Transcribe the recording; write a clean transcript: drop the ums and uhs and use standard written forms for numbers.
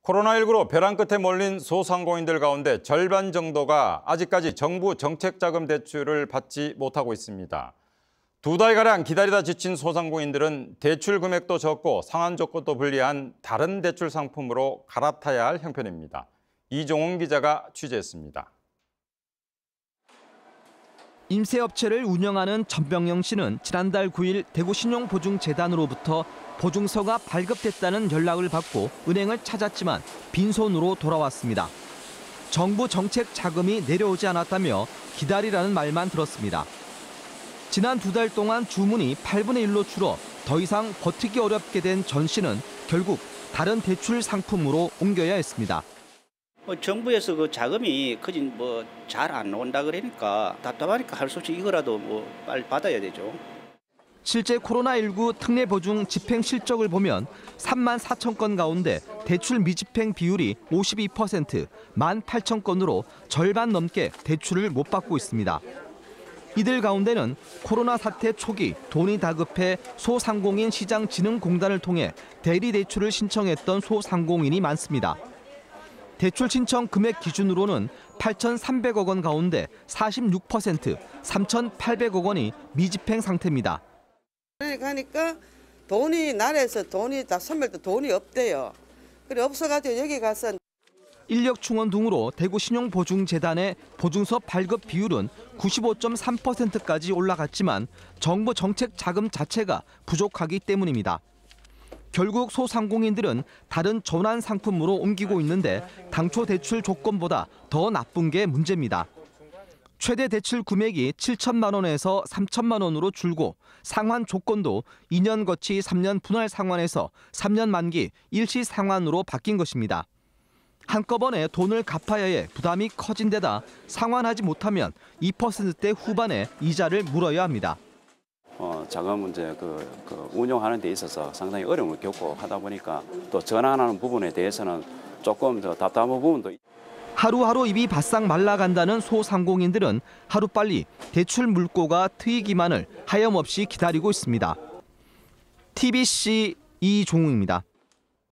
코로나19로 벼랑 끝에 몰린 소상공인들 가운데 절반 정도가 아직까지 정부 정책자금 대출을 받지 못하고 있습니다. 2달가량 기다리다 지친 소상공인들은 대출 금액도 적고 상환 조건도 불리한 다른 대출 상품으로 갈아타야 할 형편입니다. 이종훈 기자가 취재했습니다. 임세업체를 운영하는 전병영 씨는 지난달 9일 대구신용보증재단으로부터 보증서가 발급됐다는 연락을 받고 은행을 찾았지만 빈손으로 돌아왔습니다. 정부 정책 자금이 내려오지 않았다며 기다리라는 말만 들었습니다. 지난 2달 동안 주문이 8분의 1로 줄어 더 이상 버티기 어렵게 된 전 씨는 결국 다른 대출 상품으로 옮겨야 했습니다. 정부에서 그 자금이 잘 안 나온다 그러니까 답답하니까 할 수 없이 이거라도 빨리 받아야 되죠. 실제 코로나19 특례보증 집행 실적을 보면 3만 4천 건 가운데 대출 미집행 비율이 52%, 18,000건으로 절반 넘게 대출을 못 받고 있습니다. 이들 가운데는 코로나 사태 초기 돈이 다급해 소상공인 시장진흥공단을 통해 대리대출을 신청했던 소상공인이 많습니다. 대출 신청 금액 기준으로는 8,300억 원 가운데 46%, 3,800억 원이 미집행 상태입니다. 가니까 나라에서 돈이 다 선별도 돈이 없대요. 그래 없어가지고 여기 가서 인력충원 등으로 대구신용보증재단의 보증서 발급 비율은 95.3%까지 올라갔지만 정부 정책 자금 자체가 부족하기 때문입니다. 결국 소상공인들은 다른 전환 상품으로 옮기고 있는데 당초 대출 조건보다 더 나쁜 게 문제입니다. 최대 대출 금액이 7천만 원에서 3천만 원으로 줄고 상환 조건도 2년 거치 3년 분할 상환에서 3년 만기 일시 상환으로 바뀐 것입니다. 한꺼번에 돈을 갚아야 해 부담이 커진 데다 상환하지 못하면 2%대 후반에 이자를 물어야 합니다. 자금 이제 운용하는 데 있어서 상당히 어려움을 겪고 하다 보니까 또 전환하는 부분에 대해서는 조금 더 답답한 부분도. 하루하루 입이 바싹 말라간다는 소상공인들은 하루빨리 대출 물꼬가 트이기만을 하염없이 기다리고 있습니다. TBC 이종우입니다.